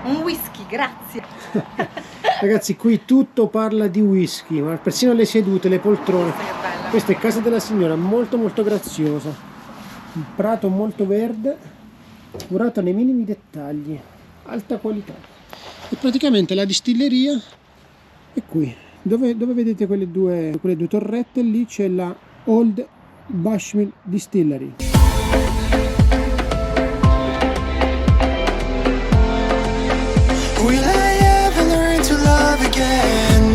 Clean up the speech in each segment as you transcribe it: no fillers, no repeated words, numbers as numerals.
Un whisky, grazie. Ragazzi, qui tutto parla di whisky, ma persino le sedute, le poltrone. Che bella. Questa è casa della signora, molto molto graziosa. Un prato molto verde, curato nei minimi dettagli, alta qualità. E praticamente la distilleria è qui. Dove vedete quelle due torrette, lì c'è la Old Bushmill Distillery. Will I ever learn to love again?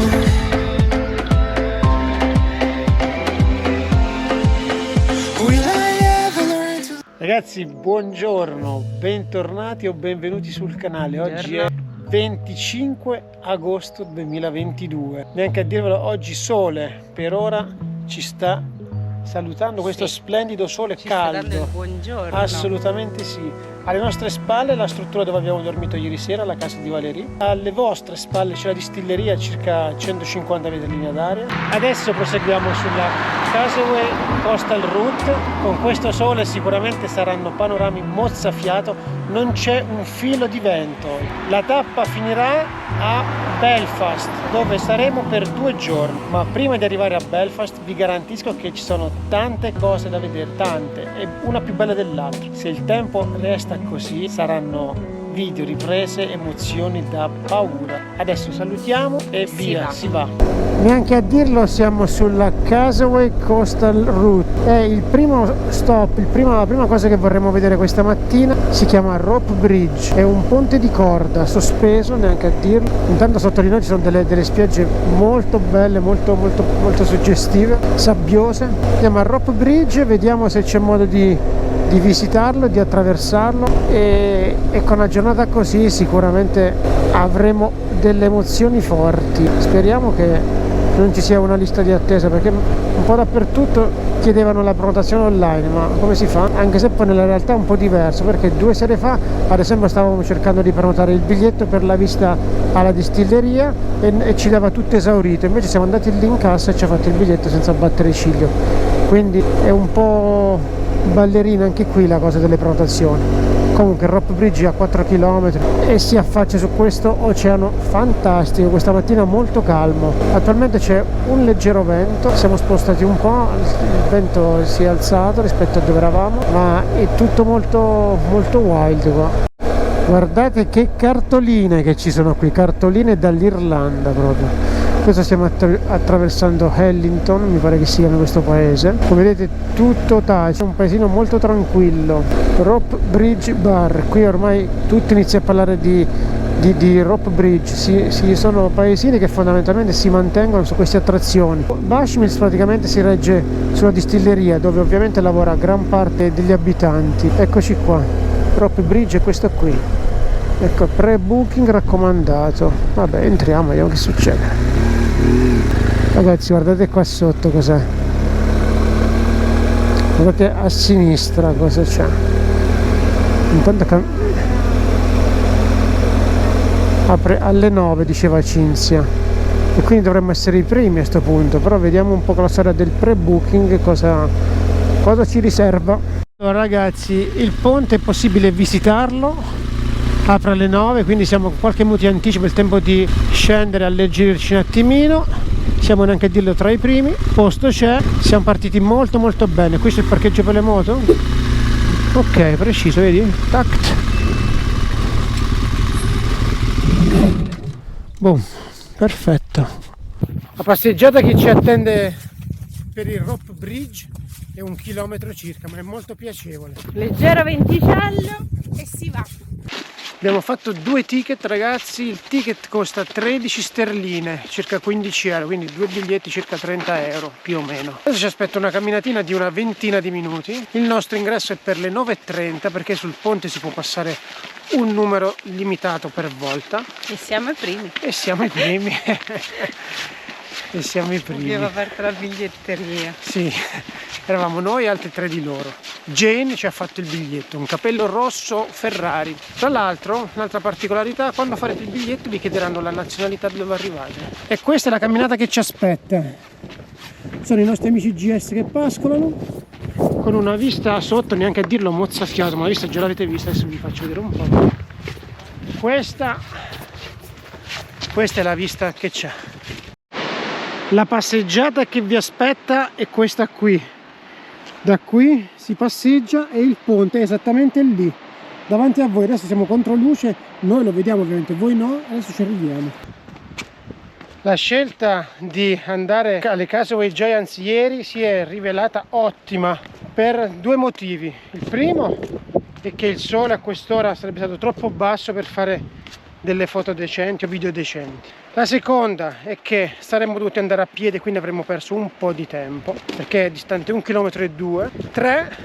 Will I ever learn to... Ragazzi, buongiorno, bentornati o benvenuti sul canale. Oggi è 25 agosto 2022. Neanche a dirvelo, oggi sole per ora ci sta salutando, questo splendido sole Ci sta dando caldo. il buongiorno. Assolutamente sì. Alle nostre spalle la struttura dove abbiamo dormito ieri sera, la casa di Valerie. Alle vostre spalle c'è la distilleria a circa 150 metri di linea d'aria. Adesso proseguiamo sulla Causeway Coastal Route. Con questo sole sicuramente saranno panorami mozzafiato, non c'è un filo di vento. La tappa finirà a Belfast, dove saremo per 2 giorni. Ma prima di arrivare a Belfast vi garantisco che ci sono tante cose da vedere, tante, e una più bella dell'altra. Se il tempo resta così saranno video, riprese, emozioni da paura. Adesso salutiamo e via, si va. Neanche a dirlo, siamo sulla Causeway Coastal Route. È il primo stop, la prima cosa che vorremmo vedere questa mattina. Si chiama Rope Bridge, è un ponte di corda sospeso, neanche a dirlo. Intanto sotto di noi ci sono delle spiagge molto belle, molto suggestive, sabbiose. Andiamo a Rope Bridge, vediamo se c'è modo di visitarlo, di attraversarlo, e con una giornata così sicuramente avremo delle emozioni forti. Speriamo che non ci sia una lista di attesa, perché un po' dappertutto chiedevano la prenotazione online, ma come si fa? Anche se poi nella realtà è un po' diverso, perché 2 sere fa ad esempio stavamo cercando di prenotare il biglietto per la visita alla distilleria e ci dava tutto esaurito, invece siamo andati lì in cassa e ci ha fatto il biglietto senza battere ciglio, quindi è un po' ballerina anche qui la cosa delle prenotazioni. Comunque Rope Bridge è a 4 km e si affaccia su questo oceano fantastico, questa mattina molto calmo. Attualmente c'è un leggero vento, siamo spostati un po', il vento si è alzato rispetto a dove eravamo, ma è tutto molto wild qua. Guardate che cartoline che ci sono qui, cartoline dall'Irlanda proprio. Questo stiamo attraversando Hellington, mi pare che sia in questo paese. Come vedete tutto tace, un paesino molto tranquillo. Rope Bridge Bar, qui ormai tutti iniziano a parlare di Rope Bridge, sono paesini che fondamentalmente si mantengono su queste attrazioni. Bushmills praticamente si regge sulla distilleria, dove ovviamente lavora gran parte degli abitanti. Eccoci qua, Rope Bridge è questo qui. Ecco, pre-booking raccomandato. Vabbè, entriamo, vediamo che succede. Ragazzi, guardate qua sotto cos'è. Guardate a sinistra cosa c'è. Intanto apre alle 9, diceva Cinzia, e quindi dovremmo essere i primi a sto punto. Però vediamo un po' con la storia del pre-booking cosa ci riserva. Allora ragazzi, il ponte è possibile visitarlo, apre alle 9, quindi siamo con qualche minuto di anticipo, il tempo di scendere, alleggerirci un attimino. Siamo neanche a dirlo tra i primi, posto c'è, siamo partiti molto bene. Questo è il parcheggio per le moto? Ok, preciso, vedi? Tact. Boom, perfetto. La passeggiata che ci attende per il Rope Bridge è 1 chilometro circa, ma è molto piacevole. Leggero venticello e si va. Abbiamo fatto 2 ticket ragazzi, il ticket costa 13 sterline, circa 15 euro, quindi 2 biglietti circa 30 euro più o meno. Adesso ci aspetta una camminatina di una ventina di minuti, il nostro ingresso è per le 9:30 perché sul ponte si può passare un numero limitato per volta. E siamo i primi. E siamo i primi. E siamo i primi. Abbiamo aperto la biglietteria. Sì, eravamo noi e altri 3 di loro. Jane ci ha fatto il biglietto, un capello rosso Ferrari. Tra l'altro, un'altra particolarità, quando farete il biglietto vi chiederanno la nazionalità di dove arrivate. E questa è la camminata che ci aspetta. Sono i nostri amici GS che pascolano, con una vista sotto, neanche a dirlo, mozzafiato, ma la vista già l'avete vista, adesso vi faccio vedere un po'. Questa è la vista che c'è. La passeggiata che vi aspetta è questa qui. Da qui si passeggia e il ponte è esattamente lì davanti a voi. Adesso siamo contro luce, noi lo vediamo ovviamente, voi no, adesso ci arriviamo. La scelta di andare alle Casaway Giants ieri si è rivelata ottima per due motivi. Il primo è che il sole a quest'ora sarebbe stato troppo basso per fare delle foto decenti o video decenti. La seconda è che saremmo dovuti andare a piedi, quindi avremmo perso un po' di tempo perché è distante 1,2 km. 3,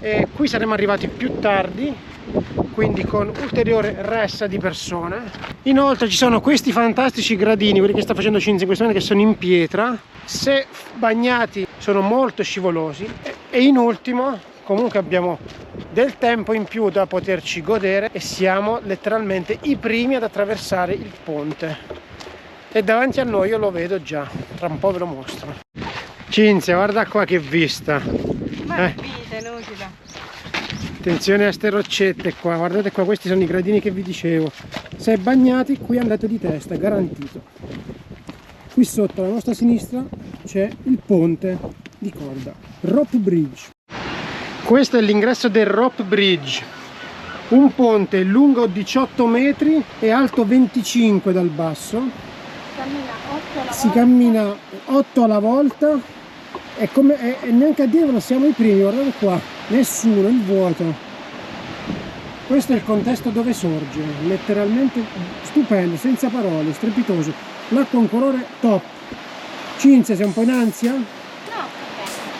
e qui saremmo arrivati più tardi, quindi con ulteriore ressa di persone. Inoltre ci sono questi fantastici gradini, quelli che sta facendo Cinzia in questo momento, che sono in pietra, se bagnati sono molto scivolosi. E in ultimo, comunque abbiamo del tempo in più da poterci godere e siamo letteralmente i primi ad attraversare il ponte. E davanti a noi io lo vedo già, tra un po' ve lo mostro. Cinzia, guarda qua che vista. Ma vita inutile. Attenzione a ste roccette qua, guardate qua, questi sono i gradini che vi dicevo. Se bagnati qui andate di testa, garantito. Qui sotto alla nostra sinistra c'è il ponte di corda, Rope Bridge. Questo è l'ingresso del Rope Bridge, un ponte lungo 18 metri e alto 25 dal basso. Si cammina 8 alla volta e neanche a dirvelo siamo i primi, guardate qua, nessuno, il vuoto. Questo è il contesto dove sorge, letteralmente stupendo, senza parole, strepitoso. L'acqua ha un colore top. Cinzia, sei un po' in ansia? No,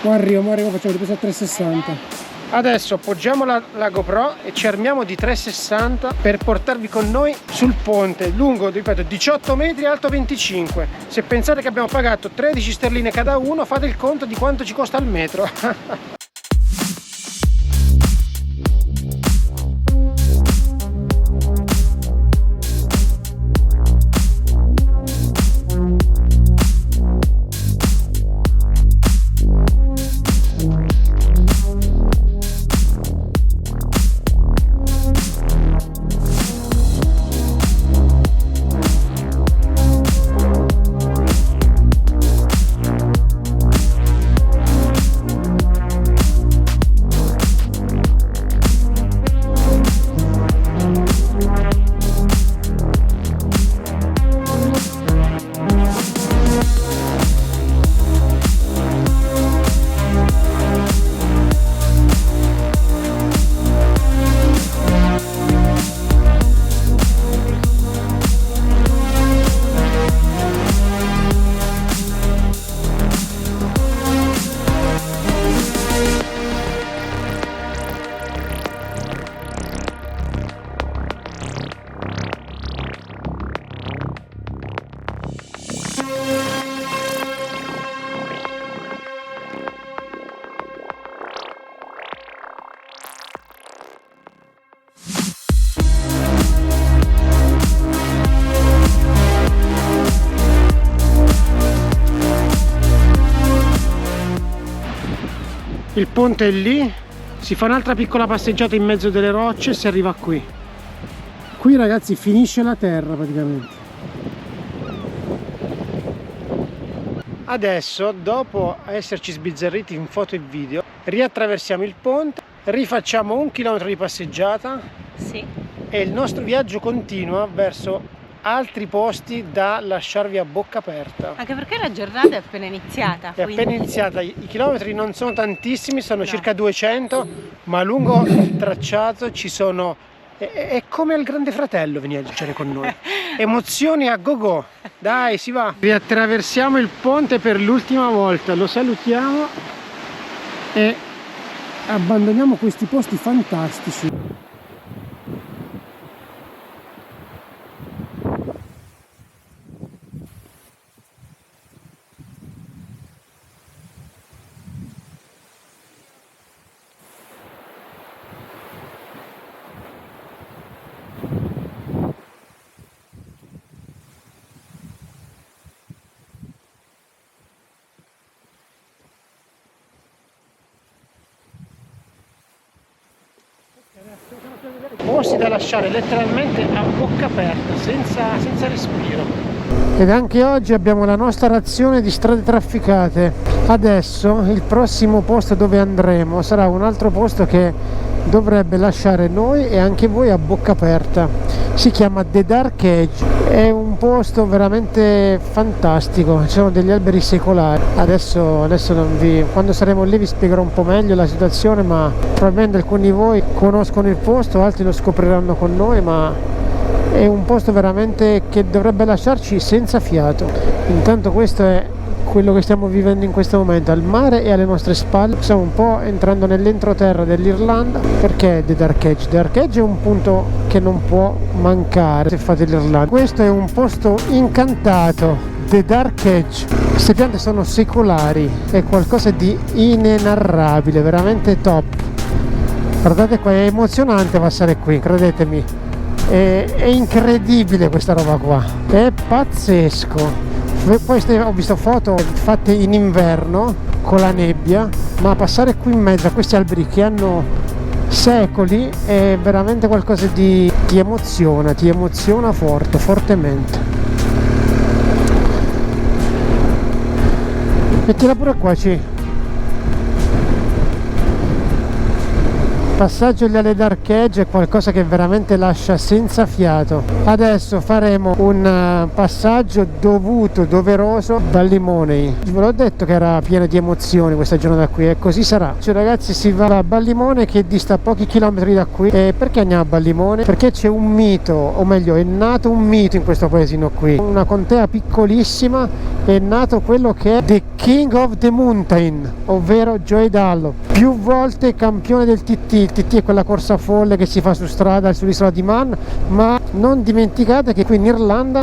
ok. Arrivo, facciamo ripresa a 360. Adesso appoggiamo la GoPro e ci armiamo di 360 per portarvi con noi sul ponte lungo, ripeto, 18 metri, alto 25. Se pensate che abbiamo pagato 13 sterline cada uno, fate il conto di quanto ci costa il metro. Il ponte è lì, si fa un'altra piccola passeggiata in mezzo delle rocce e si arriva qui. Qui ragazzi finisce la terra praticamente. Adesso, dopo esserci sbizzarriti in foto e video, riattraversiamo il ponte, rifacciamo 1 chilometro di passeggiata. Sì. E il nostro viaggio continua verso altri posti da lasciarvi a bocca aperta. Anche perché la giornata è appena iniziata. È appena iniziata, i chilometri non sono tantissimi, sono circa 200, ma lungo il tracciato ci sono... È come al Grande Fratello venire a viaggiare con noi. Emozioni a go-go. Dai, si va. Riattraversiamo il ponte per l'ultima volta, lo salutiamo e abbandoniamo questi posti fantastici. posti da lasciare letteralmente a bocca aperta, senza respiro. Ed anche oggi abbiamo la nostra razione di strade trafficate. Adesso il prossimo posto dove andremo sarà un altro posto che dovrebbe lasciare noi e anche voi a bocca aperta. Si chiama The Dark Edge, è un posto veramente fantastico, ci sono degli alberi secolari. Adesso quando saremo lì vi spiegherò un po' meglio la situazione, ma probabilmente alcuni di voi conoscono il posto, altri lo scopriranno con noi, ma è un posto veramente che dovrebbe lasciarci senza fiato. Intanto questo è quello che stiamo vivendo in questo momento, al mare e alle nostre spalle. Stiamo un po' entrando nell'entroterra dell'Irlanda. Perché The Dark Edge? The Dark Edge è un punto che non può mancare se fate l'Irlanda. Questo è un posto incantato, The Dark Edge. Queste piante sono secolari, è qualcosa di inenarrabile, veramente top. Guardate qua, è emozionante passare qui, credetemi. È incredibile questa roba qua, è pazzesco. Poi ho visto foto fatte in inverno con la nebbia, ma passare qui in mezzo a questi alberi che hanno secoli è veramente qualcosa di ti emoziona fortemente. Mettila pure qua, passaggio alle Dark Edge è qualcosa che veramente lascia senza fiato. Adesso faremo un passaggio doveroso Ballymoney. Ve l'ho detto che era piena di emozioni questa giornata qui, e così sarà. Cioè, ragazzi, si va a Ballymoney che dista pochi chilometri da qui. E perché andiamo a Ballymoney? Perché c'è un mito, o meglio è nato un mito in questo paesino qui, una contea piccolissima. È nato quello che è The King of the Mountain, ovvero Joey Dallop, più volte campione del TT. Il TT è quella corsa folle che si fa su strada sull'isola di Man, ma non dimenticate che qui in Irlanda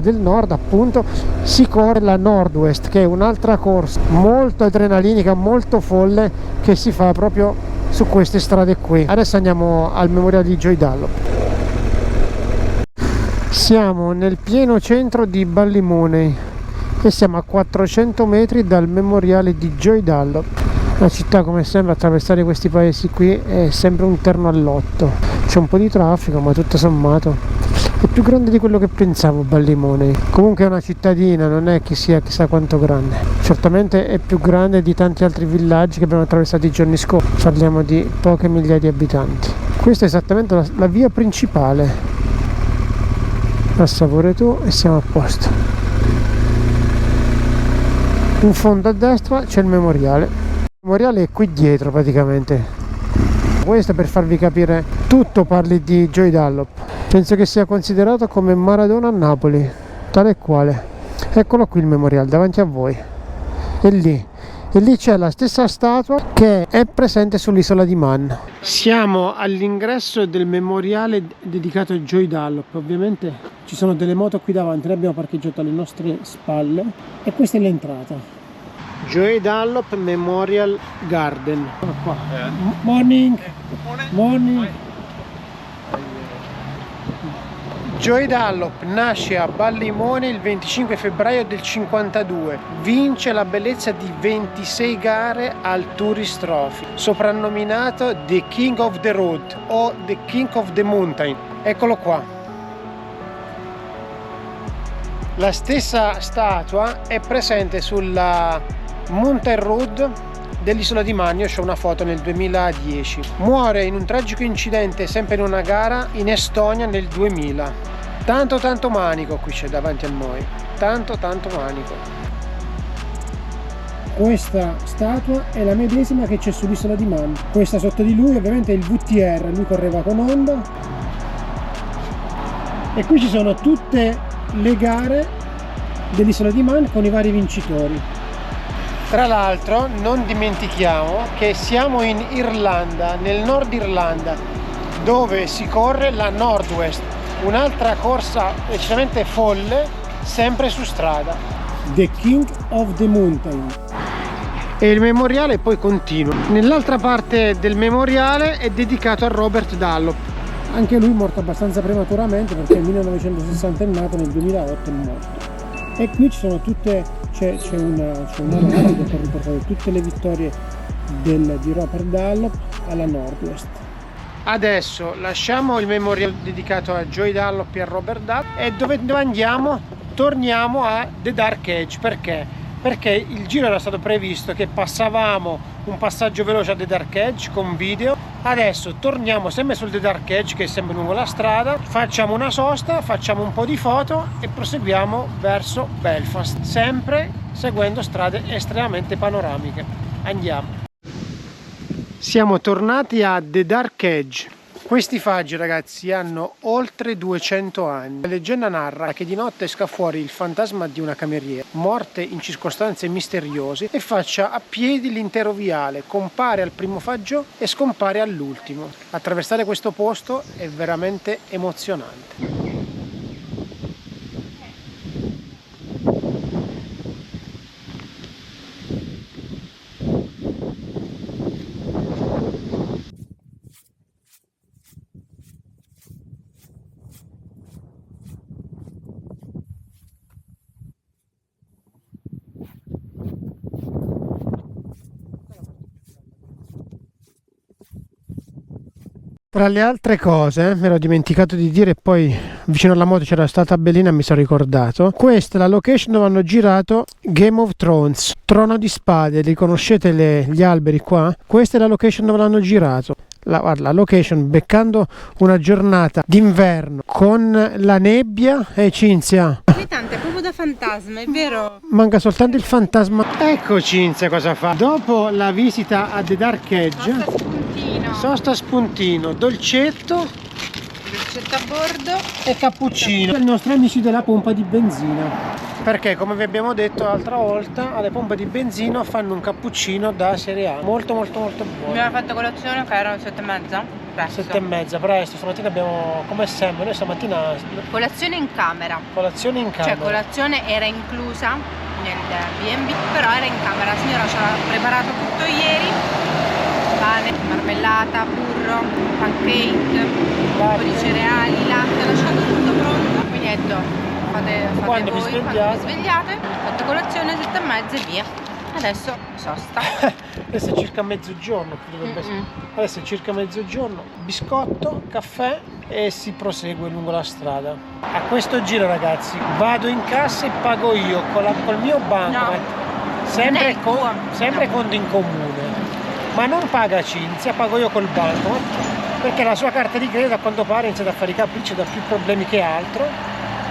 del Nord appunto, si corre la Nordwest, che è un'altra corsa molto adrenalinica, molto folle, che si fa proprio su queste strade qui. Adesso andiamo al memoriale di Joey Dallop. Siamo nel pieno centro di Ballymoney e siamo a 400 metri dal memoriale di Joey Dallop. La città, come sempre, attraversare questi paesi qui è sempre un terno all'otto. C'è un po' di traffico, ma tutto sommato è più grande di quello che pensavo Ballymoney. Comunque è una cittadina, non è che sia chissà quanto grande. Certamente è più grande di tanti altri villaggi che abbiamo attraversato i giorni scorsi. Parliamo di poche migliaia di abitanti. Questa è esattamente la via principale. Passa pure tu e siamo a posto. In fondo a destra c'è il memoriale. Il memoriale è qui dietro praticamente. Questo per farvi capire tutto, parli di Joey Dallop. Penso che sia considerato come Maradona a Napoli, tale e quale. Eccolo qui il memoriale davanti a voi. E lì c'è la stessa statua che è presente sull'isola di Man. Siamo all'ingresso del memoriale dedicato a Joey Dallop. Ovviamente ci sono delle moto qui davanti, ne abbiamo parcheggiato alle nostre spalle e questa è l'entrata. Joey Dallop Memorial Garden. Qua. Morning. Joey Dallop nasce a Ballymoney il 25 febbraio del 52. Vince la bellezza di 26 gare al Tourist Trophy, soprannominato The King of the Road o The King of the Mountain. Eccolo qua. La stessa statua è presente sulla Mountain Road dell'isola di Man. Io ho una foto nel 2010. Muore in un tragico incidente sempre in una gara in Estonia nel 2000. Tanto manico qui c'è davanti a noi, tanto manico. Questa statua è la medesima che c'è sull'isola di Man. Questa sotto di lui ovviamente è il VTR, lui correva con Honda. E qui ci sono tutte le gare dell'isola di Man con i vari vincitori. Tra l'altro non dimentichiamo che siamo in Irlanda, nel nord Irlanda, dove si corre la Nordwest, un'altra corsa decisamente folle, sempre su strada. The King of the Mountain. E il memoriale poi continua. Nell'altra parte del memoriale è dedicato a Robert Dallop. Anche lui morto abbastanza prematuramente, perché nel 1960 è nato, nel 2008 è morto. E qui ci sono tutte, c'è una lapide per riportare tutte le vittorie di Robert Dallop alla Nordwest. Adesso lasciamo il memoriale dedicato a Joy Dunlop e a Robert Duff. E dove andiamo? Torniamo a The Dark Edge. Perché? Perché il giro era stato previsto che passavamo un passaggio veloce a The Dark Edge con video. Adesso torniamo sempre sul The Dark Edge, che è sempre lungo la strada, facciamo una sosta, facciamo un po' di foto e proseguiamo verso Belfast, sempre seguendo strade estremamente panoramiche. Andiamo. Siamo tornati a The Dark Edge. Questi faggi, ragazzi, hanno oltre 200 anni. La leggenda narra che di notte esca fuori il fantasma di una cameriera, morte in circostanze misteriose, e faccia a piedi l'intero viale, compare al primo faggio e scompare all'ultimo. Attraversare questo posto è veramente emozionante. Tra le altre cose, mi ero dimenticato di dire, poi vicino alla moto c'era stata tabellina, mi sono ricordato. Questa è la location dove hanno girato Game of Thrones, Trono di Spade. Riconoscete gli alberi qua? Questa è la location dove l'hanno girato. La location, beccando una giornata d'inverno con la nebbia. Cinzia, Tante, proprio da fantasma, è vero? manca soltanto il fantasma. Ecco Cinzia cosa fa. Dopo la visita a The Dark Edge, sosta a spuntino, dolcetto a bordo. e cappuccino. I nostri amici della pompa di benzina. Perché, come vi abbiamo detto l'altra volta, alle pompe di benzina fanno un cappuccino da serie A. Molto buono. Abbiamo fatto colazione che erano 7:30. Presto. 7:30, presto. Stamattina abbiamo, come sempre, noi stamattina Colazione in camera. colazione in camera. Cioè colazione era inclusa nel B&B, però era in camera. La signora ci ha preparato tutto ieri. Pane, marmellata, burro, pancake, un po' di cereali, latte, lasciato tutto pronto. Quindi ho detto, fate Quando vi voi, svegliate. quando vi svegliate, fate colazione 7:30 e via. Adesso sosta. Adesso è circa mezzogiorno, dovrebbe essere. Adesso è circa mezzogiorno, biscotto, caffè e si prosegue lungo la strada. A questo giro, ragazzi, vado in cassa e pago io col mio banco, No. sempre, Non è il tuo. sempre No. conto in comune. Ma non paga Cinzia, pago io col banco, perché la sua carta di credito a quanto pare ha iniziato a fare i capricci, da più problemi che altro.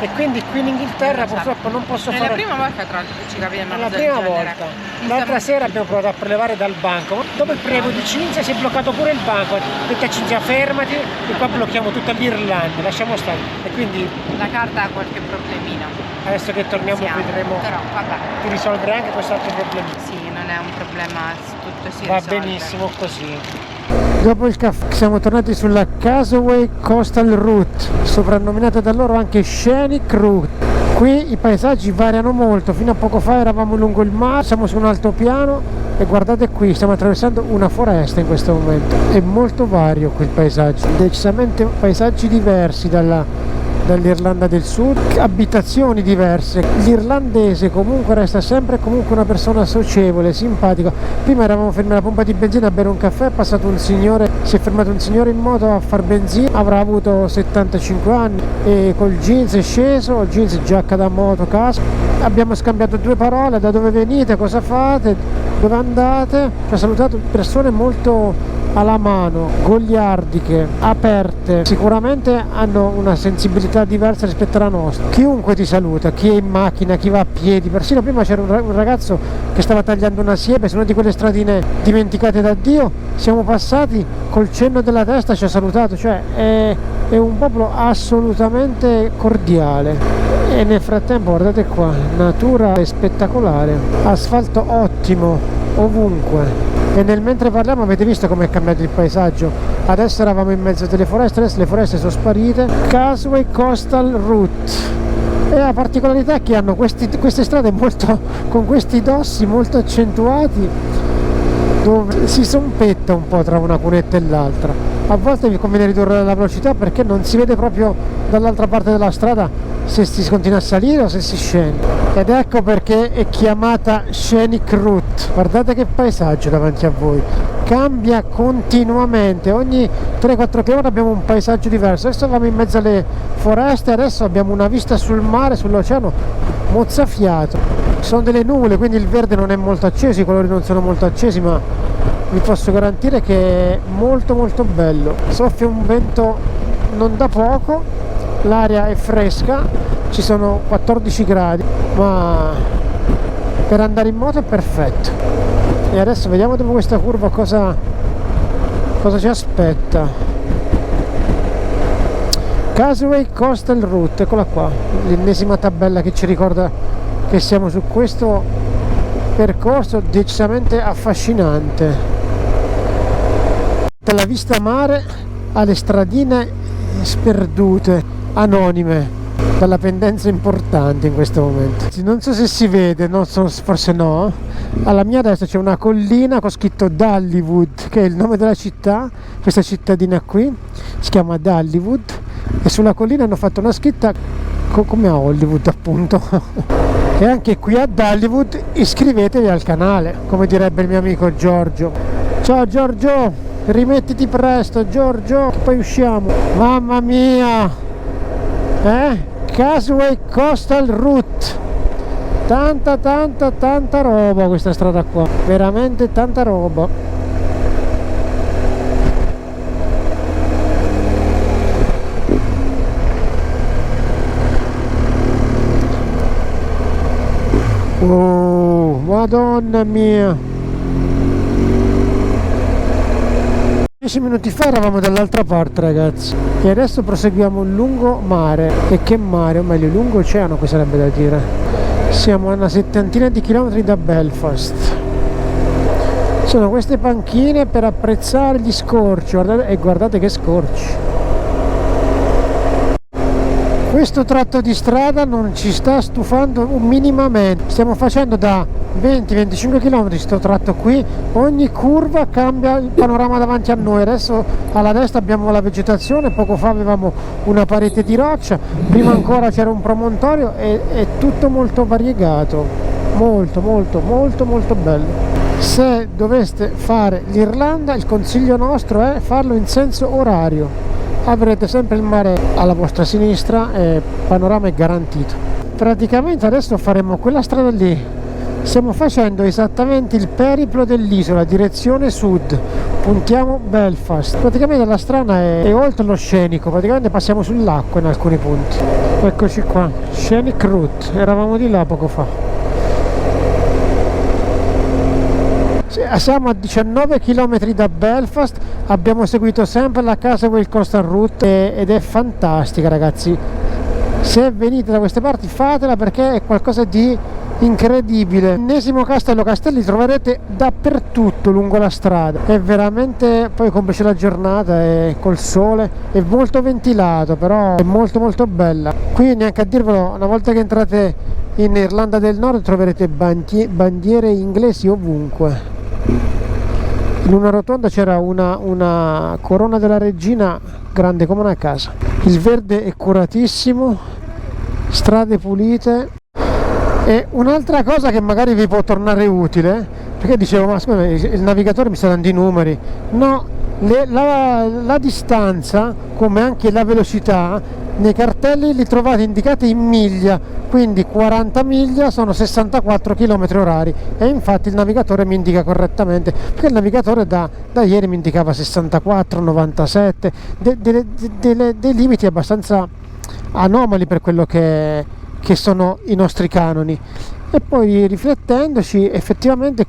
E quindi qui in Inghilterra purtroppo non posso È la fare. prima volta tra l'altro che ci capita È la prima volta. L'altra sera abbiamo provato a prelevare dal banco. Dopo il prelievo di Cinzia si è bloccato pure il banco. Ho detto a Cinzia fermati e qua blocchiamo tutta l'Irlanda, lasciamo stare. E quindi La carta ha qualche problemino. adesso che torniamo vedremo Però vabbè, di risolvere anche quest'altro problema. sì, non è un problema, tutto si Va risolve. benissimo così. Dopo il caffè siamo tornati sulla Causeway Coastal Route, soprannominata da loro anche Scenic Route. Qui i paesaggi variano molto, fino a poco fa eravamo lungo il mare, siamo su un altopiano e guardate qui, stiamo attraversando una foresta in questo momento. È molto vario qui il paesaggio, decisamente paesaggi diversi dall'Irlanda del Sud, abitazioni diverse. L'irlandese comunque resta sempre comunque una persona socievole, simpatica. Prima eravamo fermi alla pompa di benzina a bere un caffè, è passato un signore, si è fermato un signore in moto a far benzina, avrà avuto 75 anni e col jeans è sceso, jeans, giacca da moto, casco. Abbiamo scambiato due parole: da dove venite, cosa fate, dove andate. Ci ha salutato, persone molto alla mano, goliardiche, aperte, sicuramente hanno una sensibilità diversa rispetto alla nostra. Chiunque ti saluta, chi è in macchina, chi va a piedi. Persino prima c'era un ragazzo che stava tagliando una siepe su una di quelle stradine dimenticate da Dio, siamo passati, col cenno della testa ci ha salutato. Cioè è un popolo assolutamente cordiale. E nel frattempo guardate qua, natura è spettacolare, asfalto ottimo ovunque. E nel mentre parliamo avete visto come è cambiato il paesaggio. Adesso eravamo in mezzo delle foreste, adesso le foreste sono sparite. Causeway Coastal Route. E la particolarità è che hanno queste strade molto, con questi dossi molto accentuati, dove si sompetta un po' tra una cunetta e l'altra. A volte vi conviene ridurre la velocità perché non si vede proprio dall'altra parte della strada se si continua a salire o se si scende. Ed ecco perché è chiamata Scenic Route. Guardate che paesaggio davanti a voi, cambia continuamente, ogni 3-4 km abbiamo un paesaggio diverso. Adesso eravamo in mezzo alle foreste, adesso abbiamo una vista sul mare, sull'oceano mozzafiato. Ci sono delle nuvole, quindi il verde non è molto acceso, i colori non sono molto accesi, ma vi posso garantire che è molto molto bello. Soffia un vento non da poco, l'aria è fresca, ci sono 14 gradi, ma per andare in moto è perfetto. E adesso vediamo dopo questa curva cosa ci aspetta. Causeway Coastal Route, eccola qua, l'ennesima tabella che ci ricorda che siamo su questo percorso decisamente affascinante. La vista mare alle stradine sperdute, anonime, dalla pendenza importante in questo momento. Non so se si vede, forse no. Alla mia destra c'è una collina con scritto Dollywood, che è il nome della città. Questa cittadina qui si chiama Dollywood, e sulla collina hanno fatto una scritta come a Hollywood, appunto. E anche qui a Dollywood iscrivetevi al canale, come direbbe il mio amico Giorgio. Ciao Giorgio, rimettiti presto Giorgio, che poi usciamo. Mamma mia, Causeway Coastal Route, tanta roba questa strada qua, veramente tanta roba. Oh, madonna mia, 10 minuti fa eravamo dall'altra parte, ragazzi, e adesso proseguiamo un lungomare. E che mare, o meglio lungoceano, qui sarebbe da dire. Siamo a una settantina di chilometri da Belfast. Sono queste panchine per apprezzare gli scorci, guardate, e guardate che scorci. Questo tratto di strada non ci sta stufando minimamente. Stiamo facendo da 20-25 km questo tratto qui, ogni curva cambia il panorama davanti a noi. Adesso alla destra abbiamo la vegetazione, poco fa avevamo una parete di roccia, prima ancora c'era un promontorio, e è tutto molto variegato, molto bello. Se doveste fare l'Irlanda, il consiglio nostro è farlo in senso orario. Avrete sempre il mare alla vostra sinistra e panorama è garantito. Praticamente adesso faremo quella strada lì. Stiamo facendo esattamente il periplo dell'isola, direzione sud, puntiamo Belfast. Praticamente la strada è oltre lo scenico, praticamente passiamo sull'acqua in alcuni punti. Eccoci qua, Scenic Route, eravamo di là poco fa. Siamo a 19 km da Belfast, abbiamo seguito sempre la Causeway Coastal Route ed è fantastica, ragazzi. Se venite da queste parti fatela, perché è qualcosa di incredibile. L'ennesimo castelli troverete dappertutto lungo la strada, è veramente, poi complice la giornata e col sole è molto ventilato, però è molto bella. Qui neanche a dirvelo, una volta che entrate in Irlanda del Nord troverete bandiere inglesi ovunque. In una rotonda c'era una corona della regina grande come una casa. Il verde è curatissimo, strade pulite. E un'altra cosa che magari vi può tornare utile, perché dicevo, ma scusa, il navigatore mi sta dando i numeri. No, la distanza, come anche la velocità, nei cartelli li trovate indicati in miglia, quindi 40 miglia sono 64 km orari, e infatti il navigatore mi indica correttamente, perché il navigatore da ieri mi indicava 64, 97, dei limiti abbastanza anomali per quello che sono i nostri canoni. E poi riflettendoci, effettivamente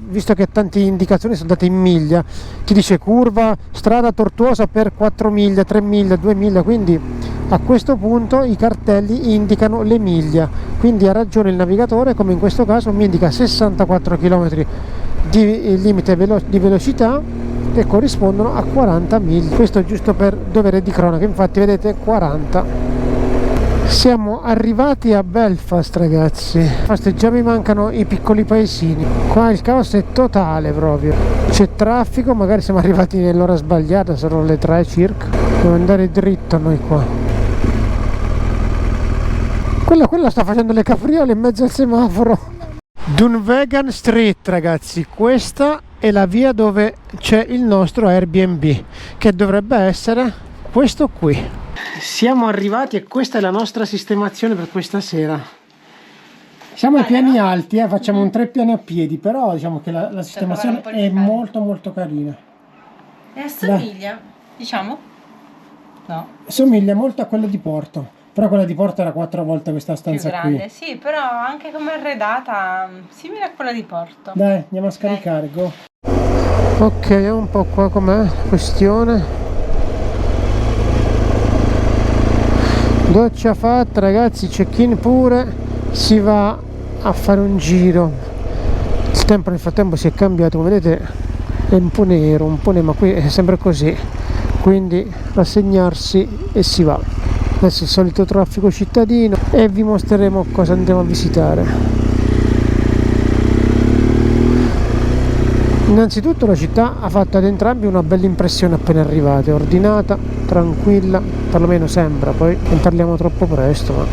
visto che tante indicazioni sono date in miglia, ti dice curva, strada tortuosa per 4 miglia, 3 miglia, 2 miglia, quindi a questo punto i cartelli indicano le miglia, quindi ha ragione il navigatore, come in questo caso mi indica 64 km di limite di velocità, che corrispondono a 40 miglia. Questo giusto per dovere di cronaca, infatti vedete 40. Siamo arrivati a Belfast, ragazzi. Già mi mancano i piccoli paesini. Qua il caos è totale proprio. C'è traffico, magari siamo arrivati nell'ora sbagliata, sono le 3 circa. Dobbiamo andare dritto noi qua. Quella sta facendo le capriole in mezzo al semaforo. Dunvegan Street, ragazzi. Questa è la via dove c'è il nostro Airbnb, che dovrebbe essere questo qui. Siamo arrivati e questa è la nostra sistemazione per questa sera. Siamo ai piani alti, facciamo un 3 piani a piedi, però diciamo che la sistemazione è molto molto carina. E assomiglia, diciamo? No. Somiglia molto a quella di Porto, però quella di Porto era 4 volte questa stanza Più grande, qui. sì, però anche come arredata simile a quella di Porto. Dai, andiamo a scaricare, go. Ok, è un po' qua com'è questione. Doccia fatta, ragazzi, check-in pure, si va a fare un giro. Il tempo nel frattempo si è cambiato, come vedete è un po' nero, ma qui è sempre così, quindi rassegnarsi e si va. Adesso il solito traffico cittadino e vi mostreremo cosa andremo a visitare. Innanzitutto la città ha fatto ad entrambi una bella impressione appena arrivate, ordinata, tranquilla, perlomeno sembra, poi non parliamo troppo presto, ma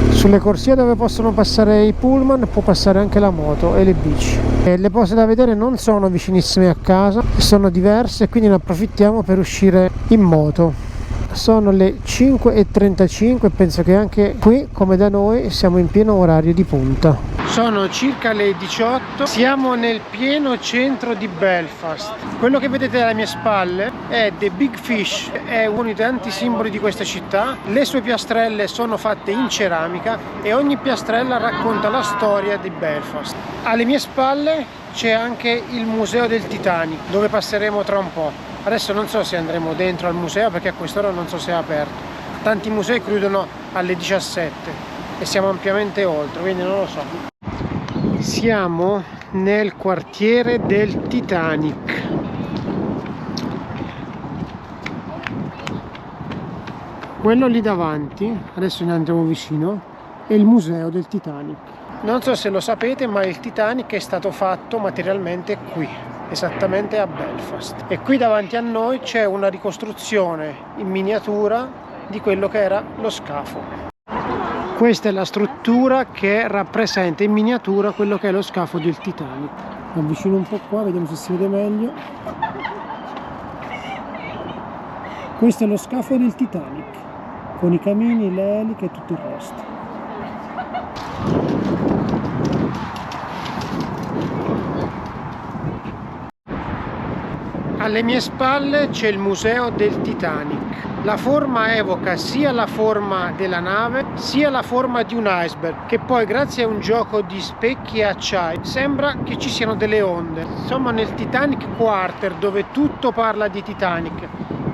sulle corsie dove possono passare i pullman può passare anche la moto e le bici. E le cose da vedere non sono vicinissime a casa, sono diverse, quindi ne approfittiamo per uscire in moto. Sono le 5:35 e penso che anche qui, come da noi, siamo in pieno orario di punta. Sono circa le 18, siamo nel pieno centro di Belfast. Quello che vedete alle mie spalle è The Big Fish, è uno dei tanti simboli di questa città. Le sue piastrelle sono fatte in ceramica e ogni piastrella racconta la storia di Belfast. Alle mie spalle c'è anche il museo del Titanic, dove passeremo tra un po'. Adesso non so se andremo dentro al museo perché a quest'ora non so se è aperto. Tanti musei chiudono alle 17 e siamo ampiamente oltre, quindi non lo so. Siamo nel quartiere del Titanic. Quello lì davanti, adesso ne andiamo vicino, è il museo del Titanic. Non so se lo sapete, ma il Titanic è stato fatto materialmente qui, esattamente a Belfast. E qui davanti a noi c'è una ricostruzione in miniatura di quello che era lo scafo. Questa è la struttura che rappresenta in miniatura quello che è lo scafo del Titanic. Mi avvicino un po' qua, vediamo se si vede meglio. Questo è lo scafo del Titanic, con i camini, le eliche e tutto il resto. Alle mie spalle c'è il museo del Titanic. La forma evoca sia la forma della nave sia la forma di un iceberg, che poi grazie a un gioco di specchi e acciai sembra che ci siano delle onde. Insomma, nel Titanic Quarter, dove tutto parla di Titanic,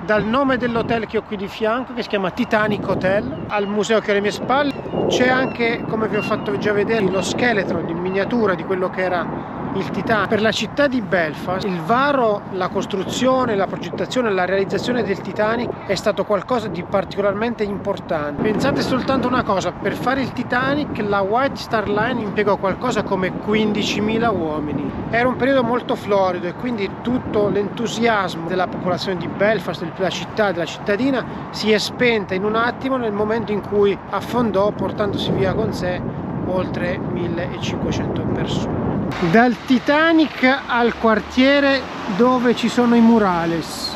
dal nome dell'hotel che ho qui di fianco, che si chiama Titanic Hotel, al museo che è alle mie spalle, c'è anche, come vi ho fatto già vedere, lo scheletro in miniatura di quello che era il Titanic. Per la città di Belfast il varo, la costruzione, la progettazione e la realizzazione del Titanic è stato qualcosa di particolarmente importante. Pensate soltanto una cosa: per fare il Titanic la White Star Line impiegò qualcosa come 15.000 uomini. Era un periodo molto florido e quindi tutto l'entusiasmo della popolazione di Belfast, della città, della cittadina, si è spenta in un attimo nel momento in cui affondò, portandosi via con sé oltre 1.500 persone. Dal Titanic al quartiere dove ci sono i murales.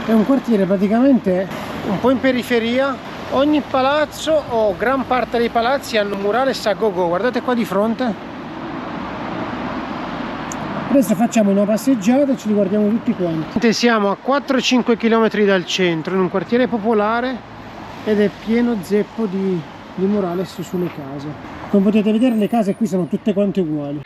È un quartiere praticamente un po' in periferia. Ogni palazzo o gran parte dei palazzi hanno un murales a go-go. Guardate qua di fronte. Adesso facciamo una passeggiata e ce li guardiamo tutti quanti. Siamo a 4-5 km dal centro, in un quartiere popolare, ed è pieno zeppo di murales sulle case. Come potete vedere, le case qui sono tutte quante uguali.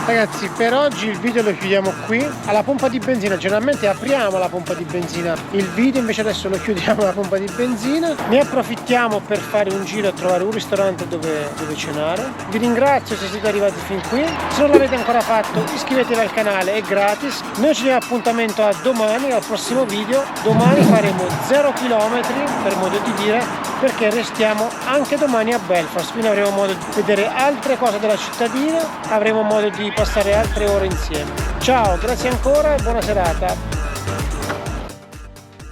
Ragazzi, per oggi il video lo chiudiamo qui. Alla pompa di benzina, generalmente apriamo la pompa di benzina il video, invece adesso lo chiudiamo alla pompa di benzina. Ne approfittiamo per fare un giro e trovare un ristorante dove cenare. Vi ringrazio se siete arrivati fin qui. Se non l'avete ancora fatto, iscrivetevi al canale, è gratis. Noi ci diamo appuntamento a domani, al prossimo video. Domani faremo 0 km, per modo di dire, perché restiamo anche domani a Belfast, quindi avremo modo di vedere altre cose della cittadina, avremo modo di passare altre ore insieme. Ciao, grazie ancora e buona serata.